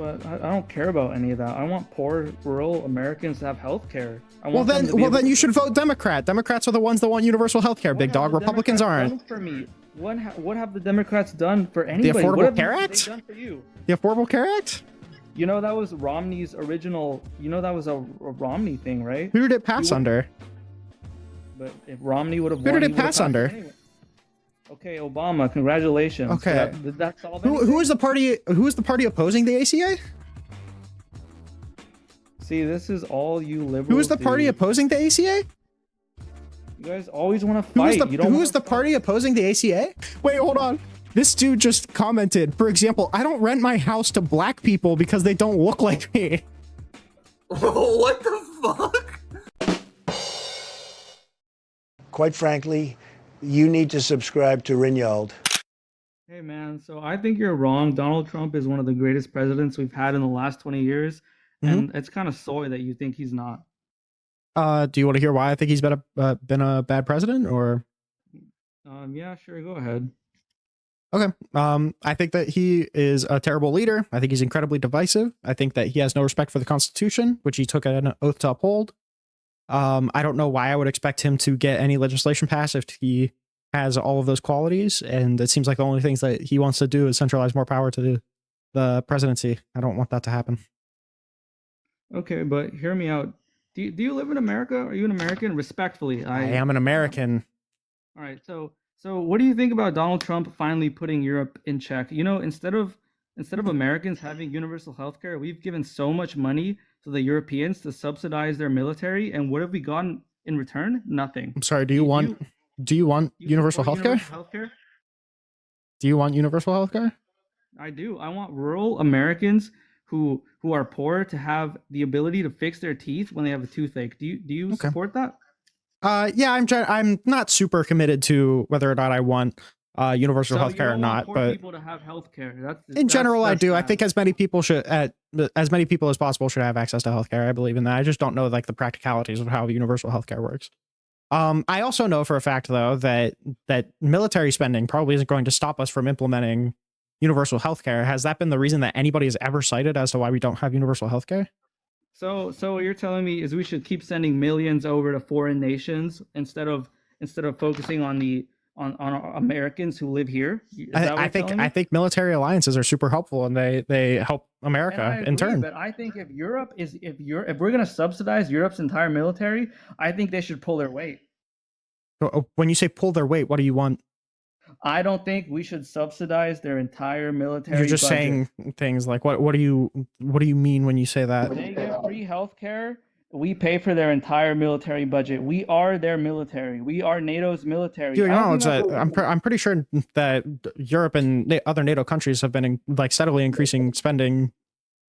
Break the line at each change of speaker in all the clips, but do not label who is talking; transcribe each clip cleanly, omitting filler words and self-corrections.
But I don't care about any of that. I want poor rural Americans to have health care.
Well then you should vote Democrat. Democrats are the ones that want universal health care, big dog. Republicans aren't.
For me, what have the Democrats done for anybody?
The Affordable
what have
Care
they
Act?
done for you?
The Affordable Care Act?
You know that was Romney's original. You know that was a Romney thing, right?
Who did it pass under?
But if Romney would have,
who did it pass under?
Anyway. Okay, Obama. Congratulations.
Okay.
Did that solve
who is the party? Who is the party opposing the ACA?
See, this is all you liberals.
Who is the party opposing the ACA?
You guys always want to fight.
Who is the party opposing the ACA? Wait, hold on. This dude just commented, for example, I don't rent my house to black people because they don't look like me.
What the fuck?
Quite frankly, you need to subscribe to Rinnycast.
Hey man, so I think you're wrong. Donald Trump is one of the greatest presidents we've had in the last 20 years. And it's kind of soy that you think he's not.
Do you want to hear why I think he's been a bad president, or?
Yeah, sure. Go ahead.
Okay. I think that he is a terrible leader. I think he's incredibly divisive. I think that he has no respect for the Constitution, which he took an oath to uphold. I don't know why I would expect him to get any legislation passed if he has all of those qualities. And it seems like the only things that he wants to do is centralize more power to the presidency. I don't want that to happen.
Okay, but hear me out. Do you live in America? Are you an American? Respectfully,
I am an American.
All right. So what do you think about Donald Trump finally putting Europe in check? You know, instead of Americans having universal health care, we've given so much money to the Europeans to subsidize their military, and what have we gotten in return? Nothing.
I'm sorry. Do you want universal health care? Do you want universal health care?
I do. I want rural Americans who are poor to have the ability to fix their teeth when they have a toothache. Do you support that?
Yeah, I'm not super committed to whether or not I want universal health care or not, but
people to have health care.
In general, I do. I think as many people as possible should have access to health care. I believe in that. I just don't know like the practicalities of how universal health care works. I also know for a fact though that military spending probably isn't going to stop us from implementing universal healthcare. Has that been the reason that anybody has ever cited as to why we don't have universal healthcare?
So what you're telling me is we should keep sending millions over to foreign nations instead of focusing on Americans who live here?
I think military alliances are super helpful, and they help America in turn.
But I think if we're going to subsidize Europe's entire military, I think they should pull their weight.
When you say pull their weight, what do you want?
I don't think we should subsidize their entire military.
You're just
budget.
saying things like what do you mean when you say that?
They get free healthcare. We pay for their entire military budget. We are their military. We are NATO's military.
You acknowledge that I'm pretty sure that Europe and other NATO countries have been steadily increasing spending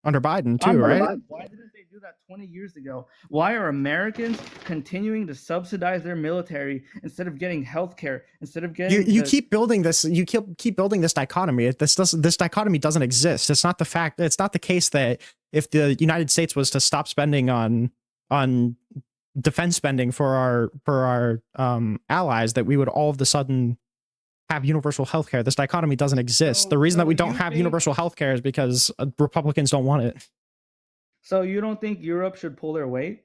under Biden too, right?
Why didn't they do that 20 years ago? Why are Americans continuing to subsidize their military instead of getting health care? Instead of getting
you keep building this. You keep building this dichotomy. This dichotomy doesn't exist. It's not the case that if the United States was to stop spending on defense spending for our allies, that we would all of a sudden have universal health care. This dichotomy doesn't exist. The reason that we don't have universal health care is because Republicans don't want it.
So you don't think Europe should pull their weight?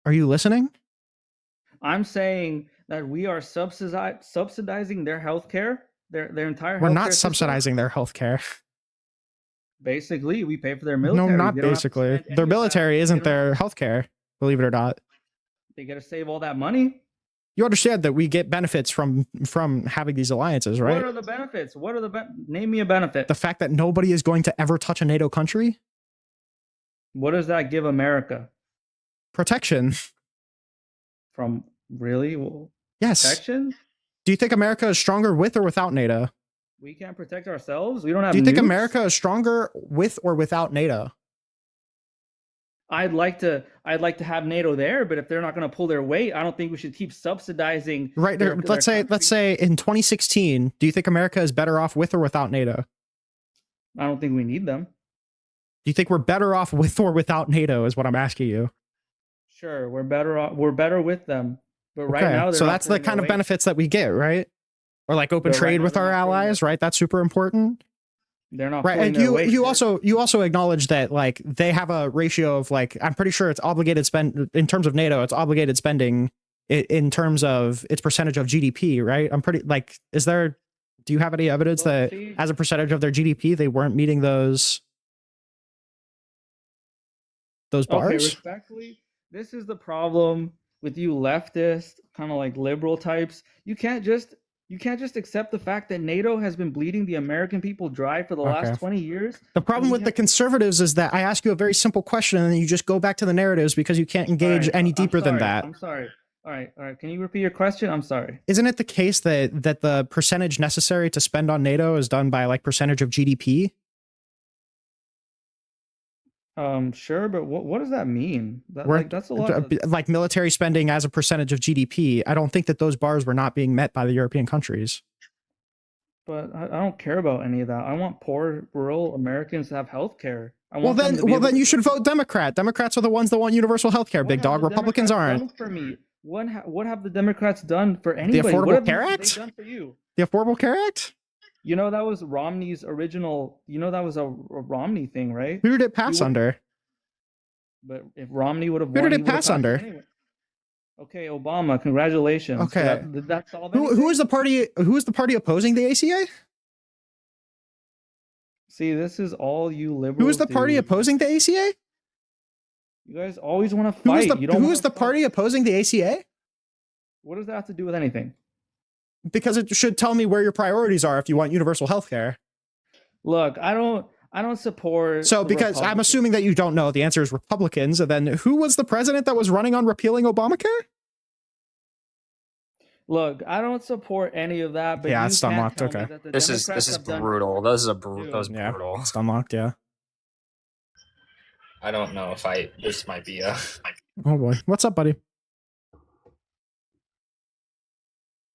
Are you listening?
I'm saying that we are subsidizing their health care, their entire health care.
We're not subsidizing their health care.
Basically, we pay for their military.
No, not basically. Their military isn't their health care, believe it or not.
They got to save all that money.
You understand that we get benefits from having these alliances, right?
What are the benefits? Name me a benefit.
The fact that nobody is going to ever touch a NATO country.
What does that give America?
Protection.
From really? Well,
yes.
Protection?
Do you think America is stronger with or without NATO?
We can't protect ourselves? We don't have
Do you think
nukes?
America is stronger with or without NATO?
I'd like to have NATO there, but if they're not going to pull their weight, I don't think we should keep subsidizing.
Right. Let's say in 2016, do you think America is better off with or without NATO?
I don't think we need them.
Do you think we're better off with or without NATO is what I'm asking you.
Sure, we're better off. We're better with them. But right now,
so that's the kind of benefits that we get, right? Or like open trade with our allies, right? That's super important.
They're not
Right,
pulling
and
their weight.
you also acknowledge that like they have a ratio of like I'm pretty sure it's obligated spend in terms of NATO. It's obligated spending in terms of its percentage of GDP, right? I'm pretty like is there? Do you have any evidence
Well,
that
see,
as a percentage of their GDP they weren't meeting those
okay,
bars?
respectfully, this is the problem with you leftist, kind of like liberal types. You can't just accept the fact that NATO has been bleeding the American people dry for the
Okay.
last 20 years.
The
and
problem
we
with the
have-
conservatives is that I ask you a very simple question and then you just go back to the narratives because you can't engage
Alright,
any
I'm
deeper than
sorry,
that.
I'm sorry. All right. Can you repeat your question? I'm sorry.
Isn't it the case that the percentage necessary to spend on NATO is done by like percentage of GDP?
Sure, but what does that mean? That
Where,
like that's a lot of,
like military spending as a percentage of GDP. I don't think that those bars were not being met by the European countries.
but I don't care about any of that. I want poor rural Americans to have health care. I
Well
want them
then,
to be able to
you should
go-
vote Democrat. Democrats are the ones that want universal health care.
What
Big
have
dog.
the
Republicans
Democrats
aren't.
done for me? What have the Democrats done for anybody?
Affordable
What have
Care
they
Act?
done for you?
The Affordable Care Act.
You know that was Romney's original. You know that was a Romney thing, right?
Who did it pass
would-
under?
But if Romney would have
Who
won,
did
he
it
would have
pass
passed
under?
anyway. Okay, Obama. Congratulations. So
Okay.
did that solve
Who
anything?
is the party? Who is the party opposing the ACA?
See, this is all you liberals.
Who is the party
do.
opposing the ACA?
You guys always want to
Who
fight.
is the
You don't
who
wanna
is the
fight.
party opposing the ACA?
What does that have to do with anything?
Because it should tell me where your priorities are if you want universal health care.
Look, I don't support.
So,
the
because I'm
Republicans.
assuming that you don't know, the answer is Republicans. And then who was the president that was running on repealing Obamacare?
Look, I don't support any of that. But
Yeah,
you
it's
can't
unlocked,
tell me
okay.
that the
This
Democrats
is
have done-
brutal. That was
Dude.
Yeah,
brutal.
it's unlocked. Yeah.
I don't know if this might be a.
Oh boy, what's up, buddy?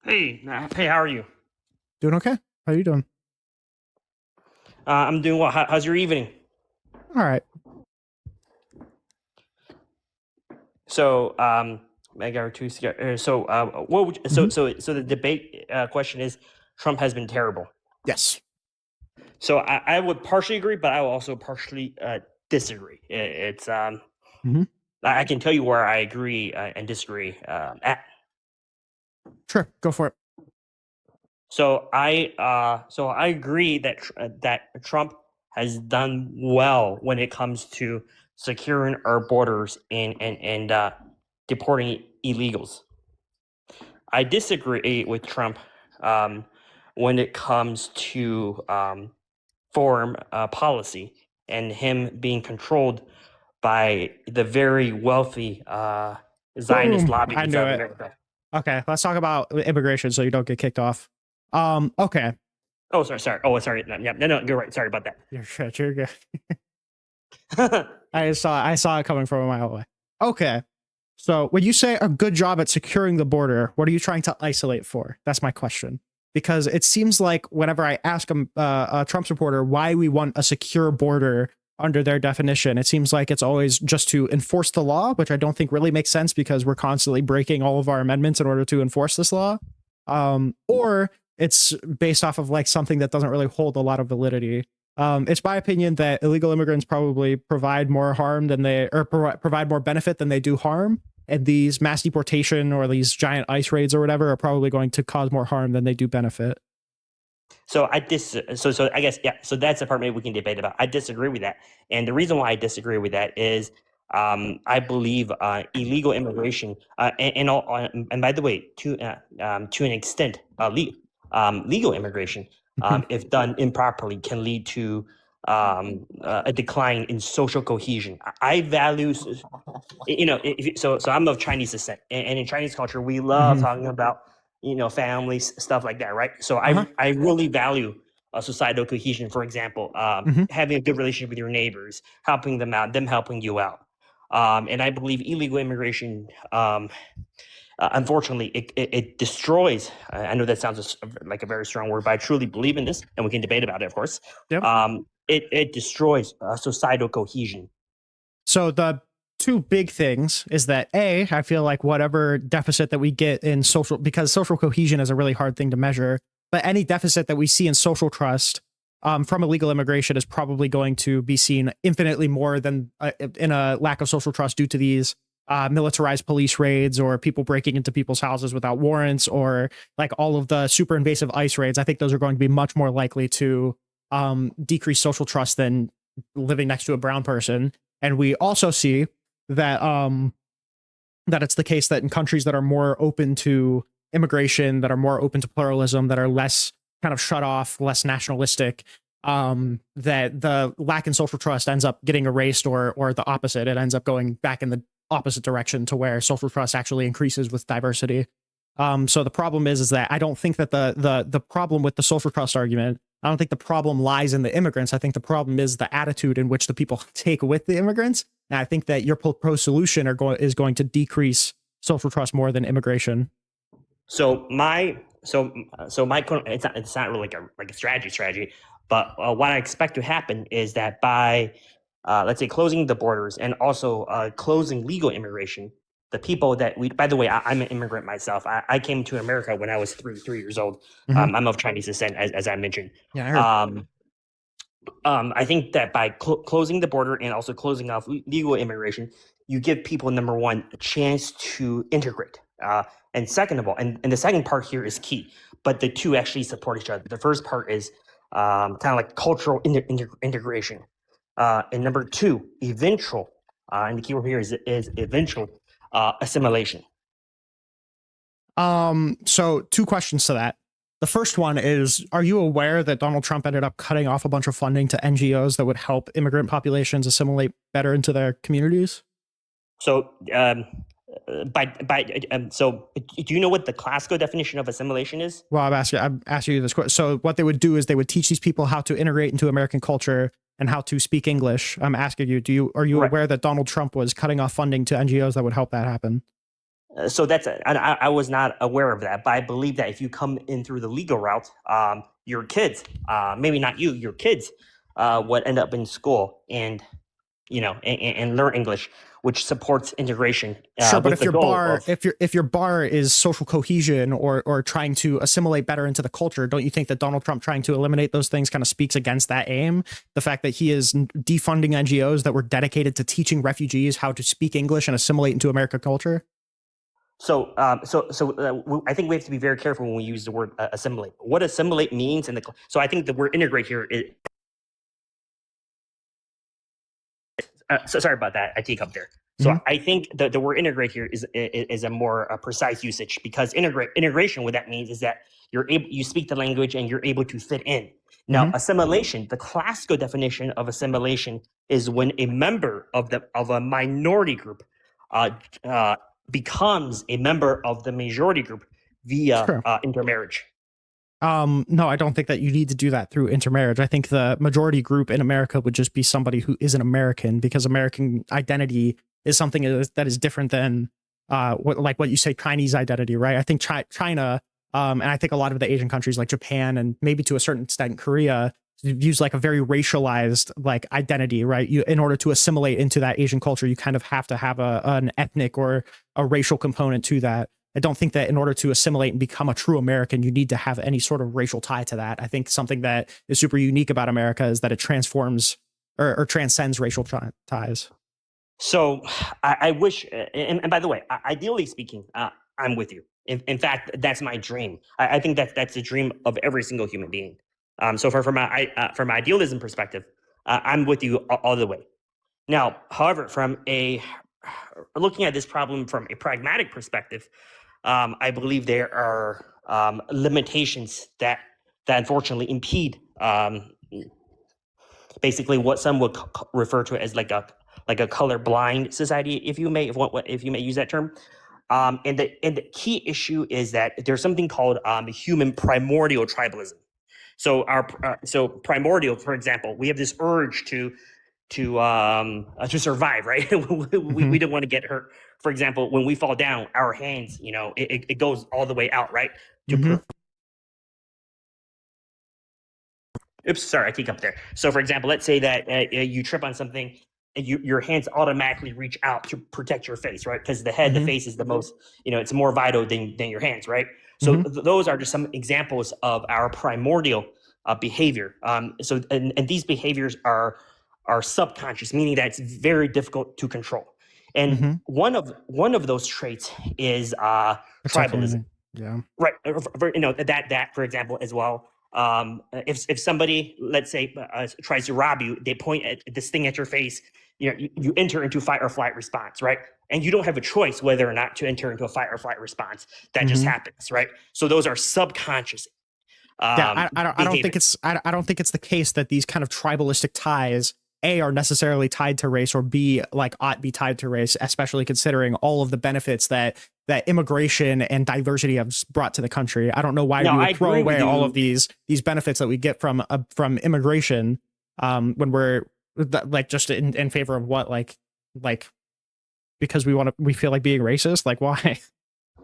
Hey, how are you?
Doing okay? How you doing?
I'm doing well. How's your evening?
All right.
So, I got two. So, what would you, so the debate question is, Trump has been terrible.
Yes.
So I would partially agree, but I will also partially disagree. It's
Mhm.
I can tell you where I agree and disagree at.
Sure. Go for it.
So I agree that that Trump has done well when it comes to securing our borders and deporting illegals. I disagree with Trump when it comes to foreign policy and him being controlled by the very wealthy Zionist
Boom.
lobby
I
inside
knew it.
America.
Okay, let's talk about immigration so you don't get kicked off. Okay.
Oh, sorry. Oh, sorry. No, you're right. Sorry about
You're shit. You're good.
that.
I saw it coming from a mile away. Okay. So when you say a good job at securing the border, what are you trying to isolate for? That's my question. Because it seems like whenever I ask a Trump supporter why we want a secure border under their definition, it seems like it's always just to enforce the law, which I don't think really makes sense because we're constantly breaking all of our amendments in order to enforce this law. Or it's based off of like something that doesn't really hold a lot of validity. It's my opinion that illegal immigrants probably provide more harm than provide more benefit than they do harm. And these mass deportation or these giant ICE raids or whatever are probably going to cause more harm than they do benefit.
So I so that's the part maybe we can debate about. I disagree with that, and the reason why I disagree with that is I believe illegal immigration and by the way, to an extent, legal immigration, if done improperly, can lead to a decline in social cohesion. I value, so I'm of Chinese descent, and in Chinese culture, we love talking about families, stuff like that, right? So I really value societal cohesion. For example, having a good relationship with your neighbors, helping them out, them helping you out, and I believe illegal immigration. Unfortunately, it destroys. I know that sounds like a very strong word, but I truly believe in this, and we can debate about it, of course.
Yep.
It destroys societal cohesion.
So the two big things is that I feel like whatever deficit that we get in because social cohesion is a really hard thing to measure, but any deficit that we see in social trust from illegal immigration is probably going to be seen infinitely more than in a lack of social trust due to these militarized police raids or people breaking into people's houses without warrants, or like all of the super invasive ICE raids. I think those are going to be much more likely to decrease social trust than living next to a brown person. And we also see that that it's the case that in countries that are more open to immigration, that are more open to pluralism, that are less kind of shut off, less nationalistic, that the lack in social trust ends up getting erased, or the opposite. It ends up going back in the opposite direction to where social trust actually increases with diversity. So the problem is that I don't think that the problem with the social trust argument, I don't think the problem lies in the immigrants. I think the problem is the attitude in which the people take with the immigrants. And I think that your pro solution is going to decrease social trust more than immigration.
So my it's not really like a strategy, but what I expect to happen is that by let's say closing the borders and also closing legal immigration, the people that by the way, I'm an immigrant myself. I came to America when I was three years old.
Mhm.
I'm of Chinese descent, as I mentioned.
Yeah, I heard.
I think that by closing the border and also closing off legal immigration, you give people, number one, a chance to integrate. And second of all, and the second part here is key, but the two actually support each other. The first part is kind of like cultural integration. And number two, eventual, and the key word here is eventual assimilation.
So two questions to that. The first one is, are you aware that Donald Trump ended up cutting off a bunch of funding to NGOs that would help immigrant populations assimilate better into their communities?
So, so do you know what the classical definition of assimilation is?
Well, I'm asking you this question. So what they would do is they would teach these people how to integrate into American culture and how to speak English. I'm asking you, are you aware that Donald Trump was cutting off funding to NGOs that would help that happen?
So I was not aware of that, but I believe that if you come in through the legal route, your kids, maybe not you, your kids would end up in school and, and learn English, which supports integration.
Sure, but if your bar is social cohesion or trying to assimilate better into the culture, don't you think that Donald Trump trying to eliminate those things kind of speaks against that aim? The fact that he is defunding NGOs that were dedicated to teaching refugees how to speak English and assimilate into American culture?
So, I think we have to be very careful when we use the word assimilate. What assimilate means, so I think the word integrate here is. So sorry about that. I take up there. So I think the word integrate here is a more precise usage, because integration, what that means is that you speak the language and you're able to fit in. Now, assimilation, the classical definition of assimilation is when a member of a minority group becomes a member of the majority group via intermarriage.
No, I don't think that you need to do that through intermarriage. I think the majority group in America would just be somebody who is an American, because American identity is something that is different than what you say Chinese identity, right? I think China, and I think a lot of the Asian countries like Japan and maybe to a certain extent Korea use like a very racialized like identity, right? In order to assimilate into that Asian culture, you kind of have to have an ethnic or a racial component to that. I don't think that in order to assimilate and become a true American, you need to have any sort of racial tie to that. I think something that is super unique about America is that it transforms or transcends racial ties.
So I wish, and by the way, ideally speaking, I'm with you. In fact, that's my dream. I think that's the dream of every single human being. So from my idealism perspective, I'm with you all the way. Now, however, from looking at this problem from a pragmatic perspective, I believe there are limitations that unfortunately impede basically what some would refer to as like a colorblind society, if you may use that term. And the key issue is that there's something called human primordial tribalism. So so primordial, for example, we have this urge to survive, right? We don't want to get hurt. For example, when we fall down, our hands, it goes all the way out, right? Oops, sorry, I take up there. So for example, let's say that you trip on something and your hands automatically reach out to protect your face, right? Because the head, the face is the most, it's more vital than your hands, right? So those are just some examples of our primordial behavior. And these behaviors are subconscious, meaning that it's very difficult to control. And one of those traits is tribalism.
Yeah.
Right. That for example as well. If somebody, let's say, tries to rob you, they point at this thing at your face. You enter into fight or flight response, right? And you don't have a choice whether or not to enter into a fight or flight response. That just happens, right? So those are subconscious.
I don't think it's the case that these kind of tribalistic ties are necessarily tied to race, or B, like ought be tied to race, especially considering all of the benefits that immigration and diversity have brought to the country. I don't know why we would throw away all of these benefits that we get from immigration when we're like just in favor of what like because we feel like being racist. Like, why?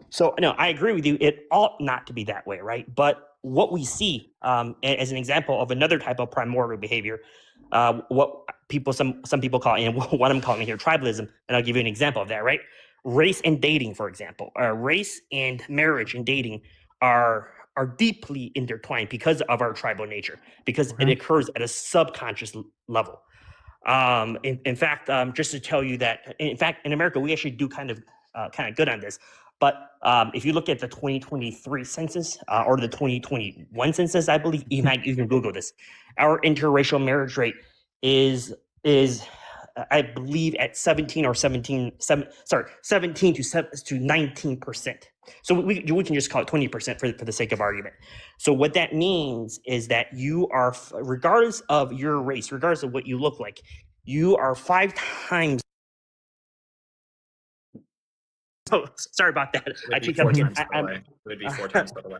So no, I agree with you. It ought not to be that way, right? But what we see as an example of another type of primordial behavior, what some people call, and what I'm calling here, tribalism, and I'll give you an example of that, right? Race and dating, for example. Race and marriage and dating are deeply intertwined because of our tribal nature, because it occurs at a subconscious level. In fact, just to tell you that, in fact, in America, we actually do kind of good on this. But if you look at the 2023 census or the 2021 census, I believe you can Google this. Our interracial marriage rate is I believe at 17 to 19%. So we can just call it 20% for the sake of argument. So what that means is that you are, regardless of your race, regardless of what you look like, you are 5 times. Oh, sorry about that. I keep telling you.
It would be 4 times by the way.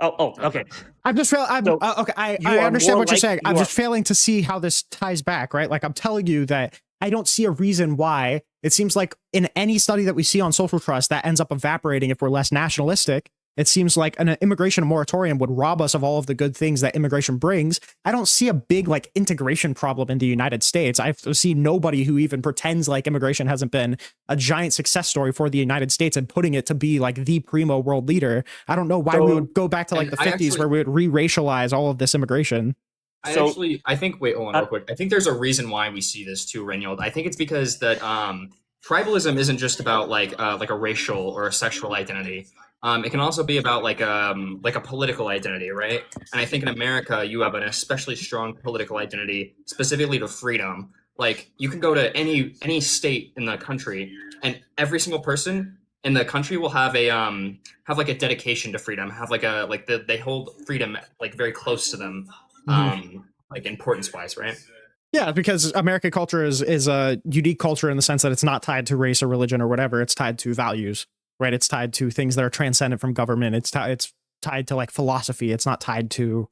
Oh, okay.
I understand what you're saying. I'm just failing to see how this ties back, right? Like, I'm telling you that I don't see a reason why. It seems like in any study that we see on social trust, that ends up evaporating if we're less nationalistic. It seems like an immigration moratorium would rob us of all of the good things that immigration brings. I don't see a big like integration problem in the United States. I see nobody who even pretends like immigration hasn't been a giant success story for the United States and putting it to be like the primo world leader. I don't know why we would go back to like the 50s where we would re-racialize all of this immigration.
Wait, hold on real quick. I think there's a reason why we see this too, Reynold. I think it's because that tribalism isn't just about like a racial or a sexual identity. It can also be about like a political identity, right? And I think in America, you have an especially strong political identity, specifically to freedom. Like, you can go to any state in the country, and every single person in the country will have a dedication to freedom. They hold freedom like very close to them, like importance wise, right?
Yeah, because American culture is a unique culture in the sense that it's not tied to race or religion or whatever. It's tied to values. Right, it's tied to things that are transcendent from government. It's tied to like philosophy. It's not tied to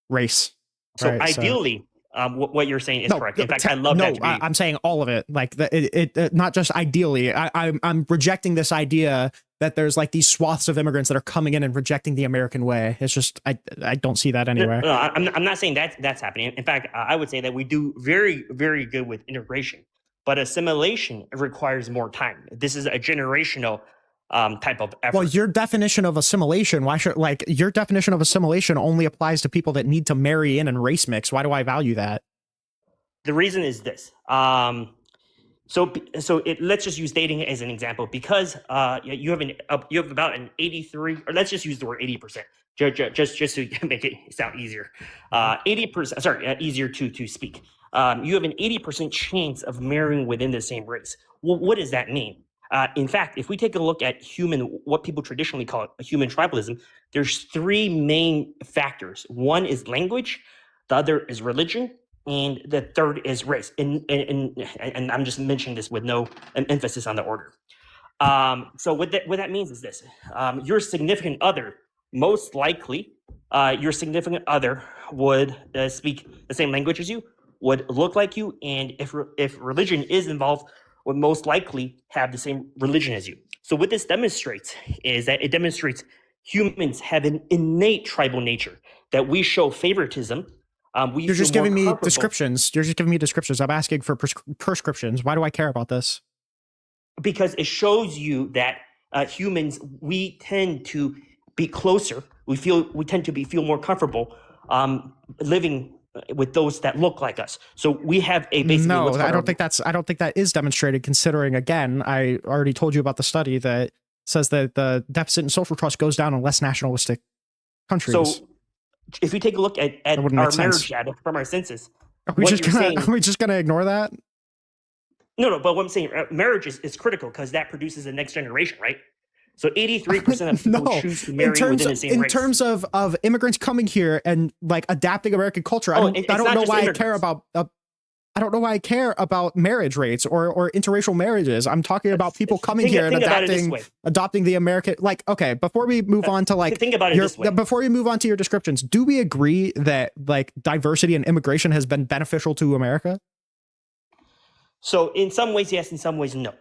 race.
So right? Ideally, what you're saying is correct. In fact, I love that.
I'm saying all of it. Like it not just ideally. I'm rejecting this idea that there's like these swaths of immigrants that are coming in and rejecting the American way. It's just I don't see that anywhere.
No, I'm not saying that's happening. In fact, I would say that we do very, very good with integration, but assimilation requires more time. This is a generational type of effort.
Well, your definition of assimilation, your definition of assimilation only applies to people that need to marry in and race mix. Why do I value that?
The reason is this. Let's just use dating as an example, because you have about an 83, or let's just use the word 80%, just to make it sound easier. 80%, sorry, easier to speak. You have an 80% chance of marrying within the same race. Well, what does that mean? In fact, if we take a look at what people traditionally call human tribalism, there's 3 main factors. One is language, the other is religion, and the third is race. And I'm just mentioning this with no emphasis on the order. So what that means is this: your significant other, most likely, your significant other would speak the same language as you, would look like you, and if religion is involved, would most likely have the same religion as you. So what this demonstrates is that it demonstrates humans have an innate tribal nature, that we show favoritism.
You're just giving me descriptions. You're just giving me descriptions. I'm asking for prescriptions. Why do I care about this?
Because it shows you that humans, we tend to be closer. We tend to feel more comfortable living with those that look like us. So we have a basically.
No, I don't think that is demonstrated. Considering, again, I already told you about the study that says that the deficit in social trust goes down in less nationalistic countries.
So if you take a look at our marriage data from our census,
are we just gonna ignore that?
No, but what I'm saying, marriage is critical because that produces the next generation, right? So 83% of people choose to marry within the same race.
In terms of immigrants coming here and like adapting American culture, I don't know why I care about. I don't know why I care about marriage rates or interracial marriages. I'm talking about people coming here and adopting the American. Like, okay, before we move on to like,
think about it this way.
Before we move on to your descriptions, do we agree that like diversity and immigration has been beneficial to America?
So in some ways, yes. In some ways, no.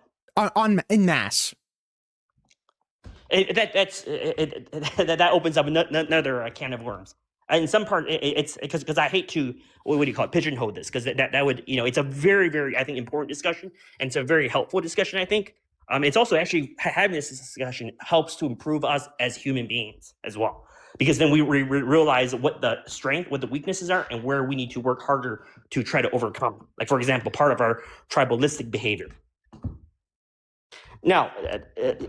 In mass.
That opens up another can of worms. In some part, it's because I hate to what do you call it, pigeonhole this, because that would, it's a very, very, I think, important discussion, and it's a very helpful discussion. I think it's also actually having this discussion helps to improve us as human beings as well, because then we realize what the strength, what the weaknesses are, and where we need to work harder to try to overcome. Like, for example, part of our tribalistic behavior. Now,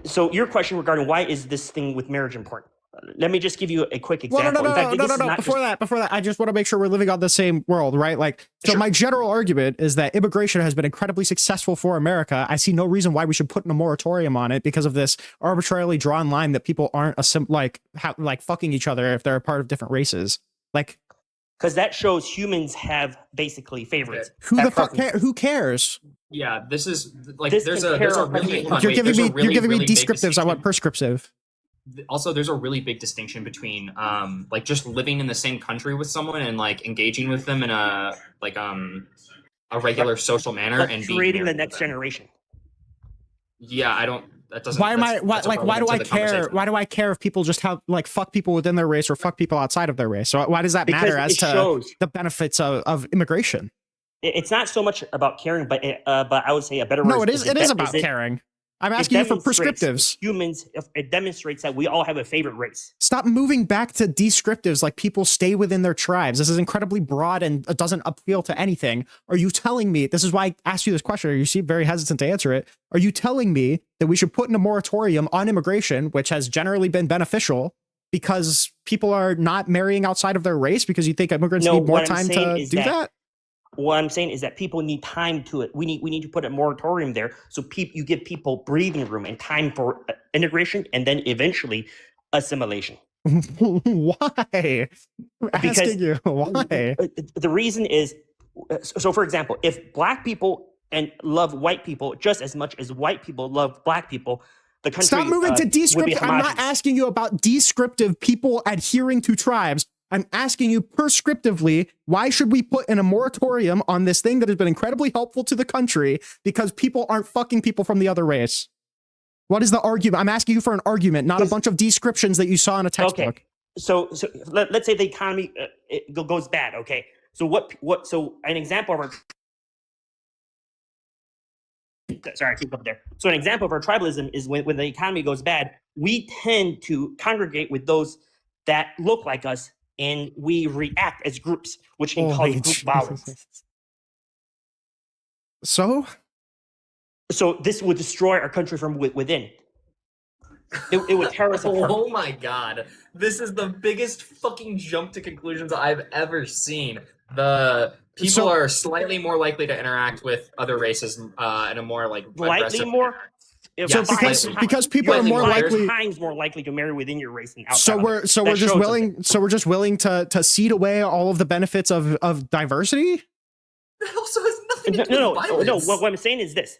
so your question regarding why is this thing with marriage important? Let me just give you a quick example.
No. Before that, I just want to make sure we're living on the same world, right? like, so my general argument is that immigration has been incredibly successful for America. I see no reason why we should put in a moratorium on it because of this arbitrarily drawn line that people aren't fucking each other if they're a part of different races. Like,
because that shows humans have basically favorites.
Who cares?
Yeah, this is like there's a really
you're giving me descriptives. I want prescriptive.
Also, there's a really big distinction between like just living in the same country with someone and like engaging with them in a regular social manner and
creating the next generation.
Yeah, I don't. That doesn't.
Why do I care? Why do I care if people just have like fuck people within their race or fuck people outside of their race? So why does that matter as to the benefits of immigration?
It's not so much about caring, but I would say a better word.
No, it is about caring. I'm asking you for prescriptives.
Humans, it demonstrates that we all have a favorite race.
Stop moving back to descriptives like people stay within their tribes. This is incredibly broad and it doesn't appeal to anything. Are you telling me, this is why I asked you this question, you seem very hesitant to answer it. Are you telling me that we should put in a moratorium on immigration, which has generally been beneficial, because people are not marrying outside of their race because you think immigrants need more time to do that?
What I'm saying is that people need time to it. We need to put a moratorium there so you give people breathing room and time for integration and then eventually assimilation.
Why?
Because
asking you why.
The reason is, so for example, if black people and love white people just as much as white people love black people, the country
stop moving to descriptive. I'm not asking you about descriptive people adhering to tribes. I'm asking you prescriptively, why should we put in a moratorium on this thing that has been incredibly helpful to the country because people aren't fucking people from the other race? What is the argument? I'm asking you for an argument, not a bunch of descriptions that you saw in a textbook.
Okay. So let's say the economy goes bad. Okay. So so an example of our sorry, I keep up there. So an example of our tribalism is when the economy goes bad, we tend to congregate with those that look like us, and we react as groups, which can cause group violence.
So
this would destroy our country from within. It would tear us apart.
Oh my god. This is the biggest fucking jump to conclusions I've ever seen. The people are slightly more likely to interact with other races in a more like
slightly more.
So because people are more likely,
times more likely to marry within your race than outside.
So we're just willing to cede away all of the benefits of diversity.
That also has nothing to do with violence.
No. What I'm saying is this: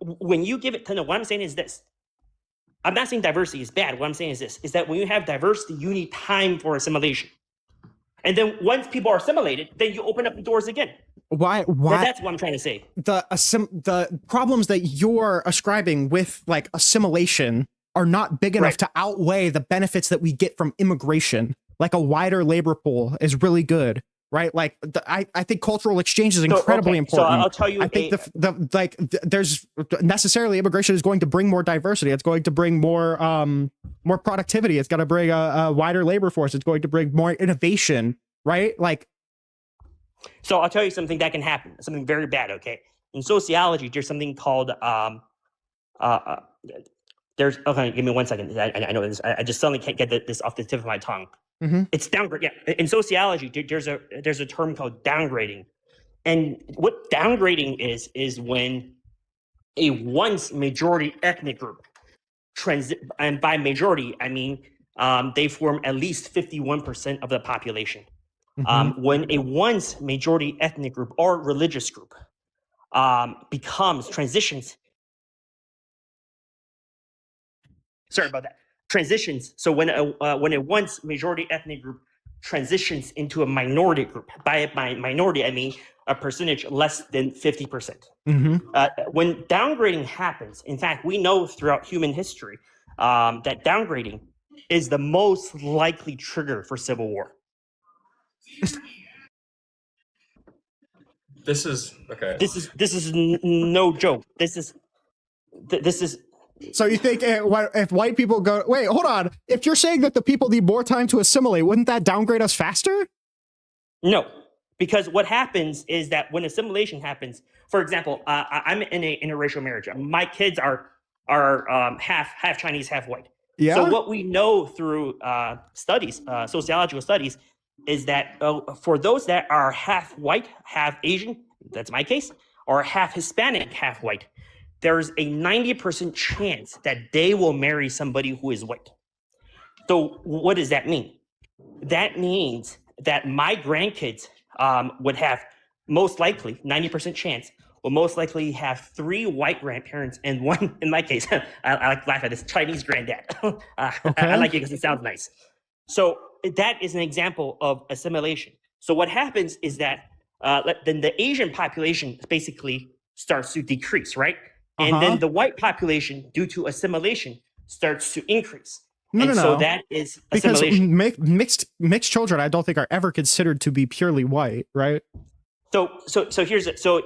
when you give it to what I'm saying is this. I'm not saying diversity is bad. What I'm saying is this: is that when you have diversity, you need time for assimilation. And then once people are assimilated, then you open up the doors again.
Why?
That's what I'm trying to say.
The problems that you're ascribing with like assimilation are not big enough to outweigh the benefits that we get from immigration. Like a wider labor pool is really good, right? Like I think cultural exchange is incredibly important.
So I'll tell you.
I think there's necessarily immigration is going to bring more diversity. It's going to bring more productivity. It's going to bring a wider labor force. It's going to bring more innovation right? Like,
So I'll tell you something that can happen, something very bad, okay? In sociology, there's something called, there's, okay, give me 1 second. I know this, I just suddenly can't get this off the tip of my tongue.
mhm.
It's downgrade. Yeah, in sociology, there's a term called downgrading. And what downgrading is when a once majority ethnic group, and by majority, I mean they form at least 51% of the population. When a once majority ethnic group or religious group transitions. Sorry about that. Transitions. So when a once majority ethnic group transitions into a minority group, by minority I mean a percentage less than 50%. When downgrading happens, in fact, we know throughout human history that downgrading is the most likely trigger for civil war.
This is okay.
This is no joke. This is.
So you think if white people go, wait, hold on. If you're saying that the people need more time to assimilate, wouldn't that downgrade us faster?
No, because what happens is that when assimilation happens, for example, I'm in a interracial marriage. My kids are half Chinese, half white.
Yeah.
So what we know through studies, sociological studies, is that for those that are half white, half Asian, that's my case, or half Hispanic, half white, there's a 90% chance that they will marry somebody who is white. So what does that mean? That means that my grandkids would have most likely, 90% chance, will most likely have 3 white grandparents and 1, in my case, I like to laugh at this, Chinese granddad. I like it because it sounds nice. So that is an example of assimilation. So what happens is that then the Asian population basically starts to decrease, right? And then the white population, due to assimilation, starts to increase. So that is assimilation.
Because mixed children, I don't think are ever considered to be purely white, right?
So here's it. So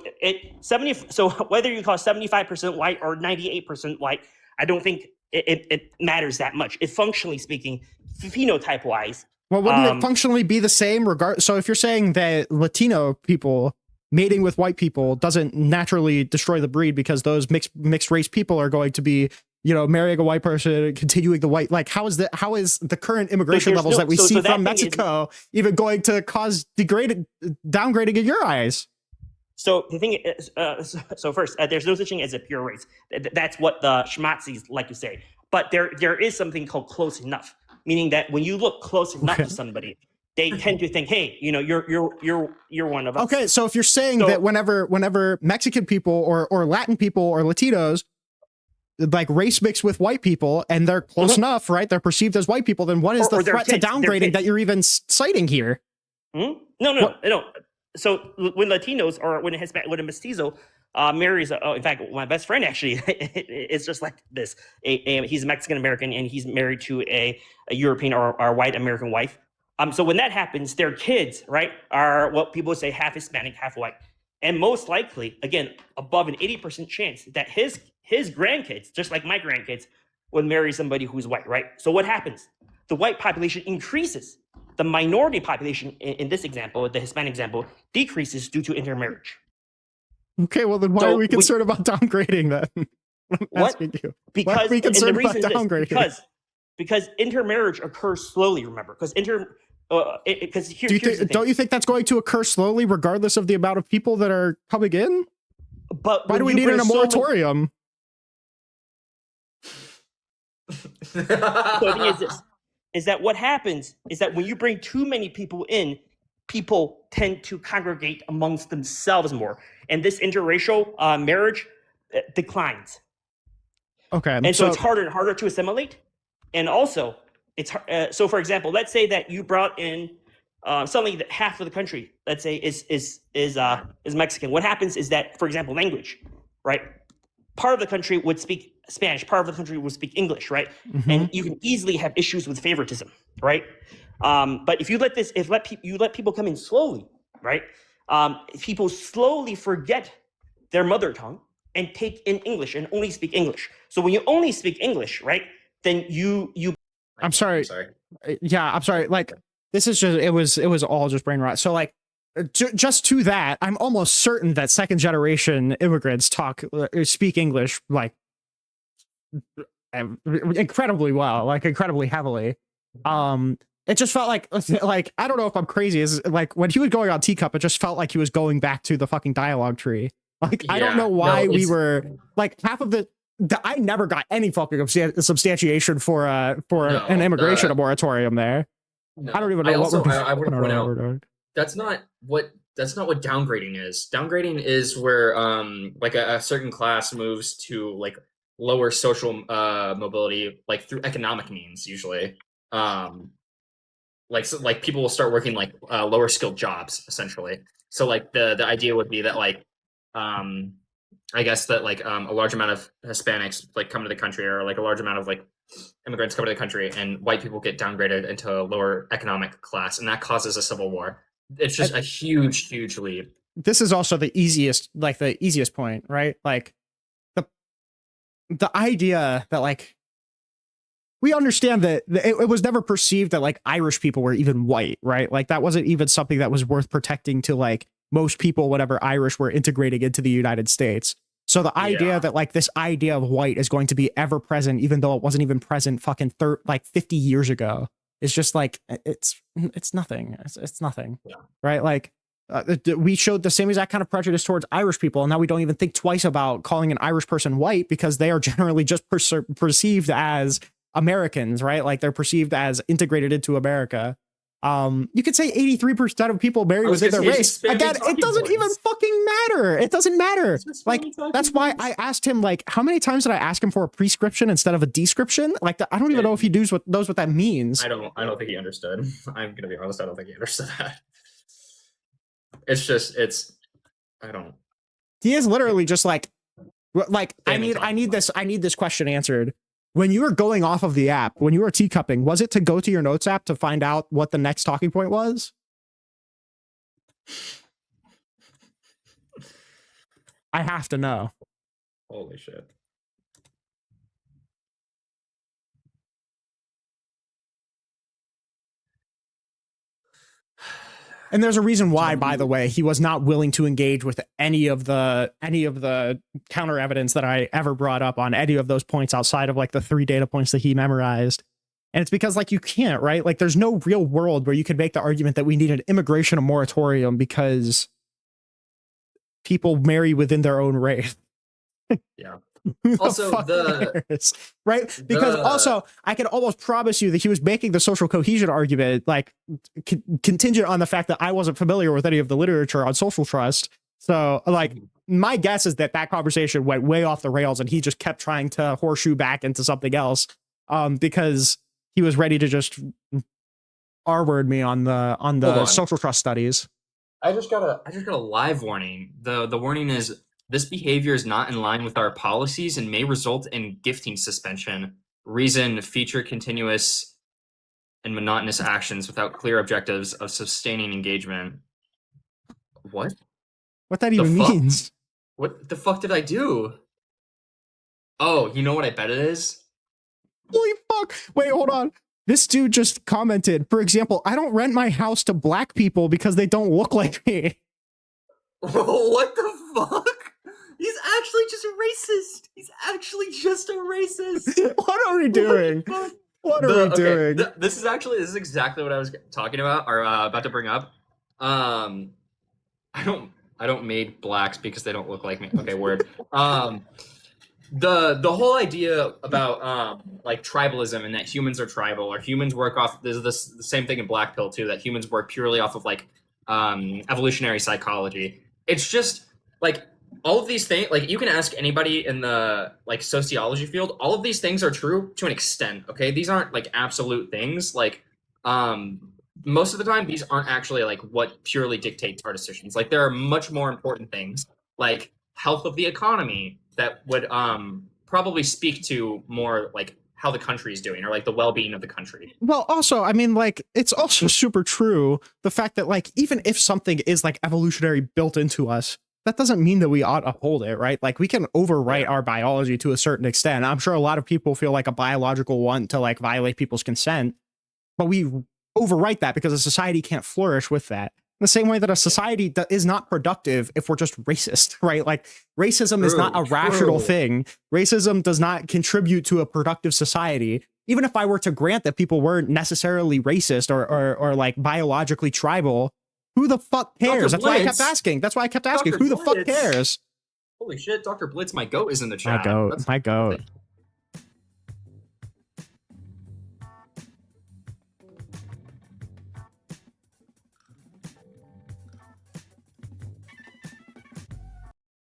whether you call 75% white or 98% white, I don't think it matters that much. It functionally speaking, phenotype wise.
Well, wouldn't it functionally be the same So if you're saying that Latino people mating with white people doesn't naturally destroy the breed because those mixed race people are going to be, marrying a white person, continuing the white, like how is the current immigration levels that we see from Mexico even going to cause downgrading in your eyes?
So the thing is, so first, there's no such thing as a pure race. That's what the schmatzis like to say. But there is something called close enough, meaning that when you look close enough to somebody, they tend to think, hey, you're one of us.
Okay, so if you're saying that whenever Mexican people or Latin people or Latinos like race mix with white people and they're close enough, right? They're perceived as white people, then what is the threat to downgrading that you're even citing here?
No. So when Latinos or when a mestizo marries, in fact, my best friend actually is just like this. He's Mexican American and he's married to a European or white American wife. So when that happens, their kids, right, are what people say half Hispanic, half white. And most likely, again, above an 80% chance that his grandkids, just like my grandkids, would marry somebody who's white, right? So what happens? The white population increases. The minority population, in this example, the Hispanic example, decreases due to intermarriage.
Okay, well then why are we concerned about downgrading then?
What? Because
why are we concerned about
downgrading? Because intermarriage occurs slowly, remember? Because
don't you think that's going to occur slowly regardless of the amount of people that are coming in?
But
why do we need a moratorium?
So the thing is this, is that what happens is that when you bring too many people in, people tend to congregate amongst themselves more. And this interracial marriage declines.
Okay.
And so it's harder and harder to assimilate. And also, it's so for example, let's say that you brought in something that half of the country, let's say, is Mexican. What happens is that, for example, language, right? Part of the country would speak Spanish, part of the country would speak English, right? And you can easily have issues with favoritism, right? But if you let people come in slowly, right? People slowly forget their mother tongue and take in English and only speak English. So when you only speak English, right, then you.
I'm sorry. Yeah, I'm sorry. Like, this is just it was all just brain rot. So like just to that, I'm almost certain that second generation immigrants speak English like incredibly well, like incredibly heavily. It just felt like I don't know if I'm crazy, is like when he was going on Teacup, it just felt like he was going back to the fucking dialogue tree. Like I don't know why we were like half of I never got any fucking substantiation for an immigration moratorium there.
No.
I don't even know
I want to point out that's not what downgrading is. Downgrading is where like a certain class moves to like lower social mobility, like through economic means usually. Like people will start working like lower skilled jobs essentially. So like the idea would be that like I guess that like a large amount of Hispanics like come to the country, or like a large amount of like immigrants come to the country, and white people get downgraded into a lower economic class, and that causes a civil war. It's just a huge leap.
This is also the easiest point, right? Like the idea that like we understand that it was never perceived that like Irish people were even white, right? Like that wasn't even something that was worth protecting to like most people, whatever Irish were integrating into the United States. So the idea that like this idea of white is going to be ever present, even though it wasn't even present fucking 50 years ago, is just like, it's nothing. It's nothing, right? Like we showed the same exact kind of prejudice towards Irish people, and now we don't even think twice about calling an Irish person white because they are generally just perceived as Americans, right? Like they're perceived as integrated into America. You could say 83% of people marry within their race. Again, it doesn't even fucking matter. It doesn't matter. Like that's why I asked him like, how many times did I ask him for a prescription instead of a description? Like I don't even know if he knows what that means.
I don't think he understood. I'm gonna be honest. I don't think he understood that. I don't.
He is literally just like I need this question answered. When you were going off of the app, when you were teacupping, was it to go to your notes app to find out what the next talking point was? I have to know.
Holy shit.
And there's a reason why, by the way, he was not willing to engage with any of the counter evidence that I ever brought up on any of those points outside of like the 3 data points that he memorized. And it's because like you can't, right? Like there's no real world where you could make the argument that we need an immigration moratorium because people marry within their own race.
Yeah.
Also, right? Because also, I can almost promise you that he was making the social cohesion argument like contingent on the fact that I wasn't familiar with any of the literature on social trust. So, like, my guess is that conversation went way off the rails, and he just kept trying to horseshoe back into something else, because he was ready to just R-word me on the social trust studies.
I just got a live warning. The warning is, this behavior is not in line with our policies and may result in gifting suspension. Reason, feature continuous and monotonous actions without clear objectives of sustaining engagement. What?
What that even means?
What the fuck did I do? Oh, you know what I bet it is?
Holy fuck. Wait, hold on. This dude just commented, for example, I don't rent my house to black people because they don't look like me.
What the fuck? He's actually just a racist. He's actually just a racist.
What are we doing? What are we doing?
This is exactly what I was talking about or about to bring up. I don't made blacks because they don't look like me. Okay, word. The whole idea about like tribalism and that humans are tribal, or humans work off. There's the same thing in Black Pill too, that humans work purely off of like evolutionary psychology. It's just like all of these things, like you can ask anybody in the like sociology field, all of these things are true to an extent. Okay, these aren't like absolute things. Like most of the time, these aren't actually like what purely dictates our decisions. Like there are much more important things, like health of the economy, that would probably speak to more like how the country is doing, or like the well-being of the country.
Well, also, I mean, like, it's also super true, the fact that like even if something is like evolutionary built into us, that doesn't mean that we ought to hold it, right? Like we can overwrite our biology to a certain extent. I'm sure a lot of people feel like a biological want to like violate people's consent, but we overwrite that because a society can't flourish with that. The same way that a society is not productive if we're just racist, right? Like racism is not a rational thing. Racism does not contribute to a productive society. Even if I were to grant that people weren't necessarily racist or like biologically tribal, who the fuck cares? That's why I kept asking. That's why I kept asking. Who the fuck cares?
Holy shit, Dr. Blitz, my goat is in the chat.
My goat.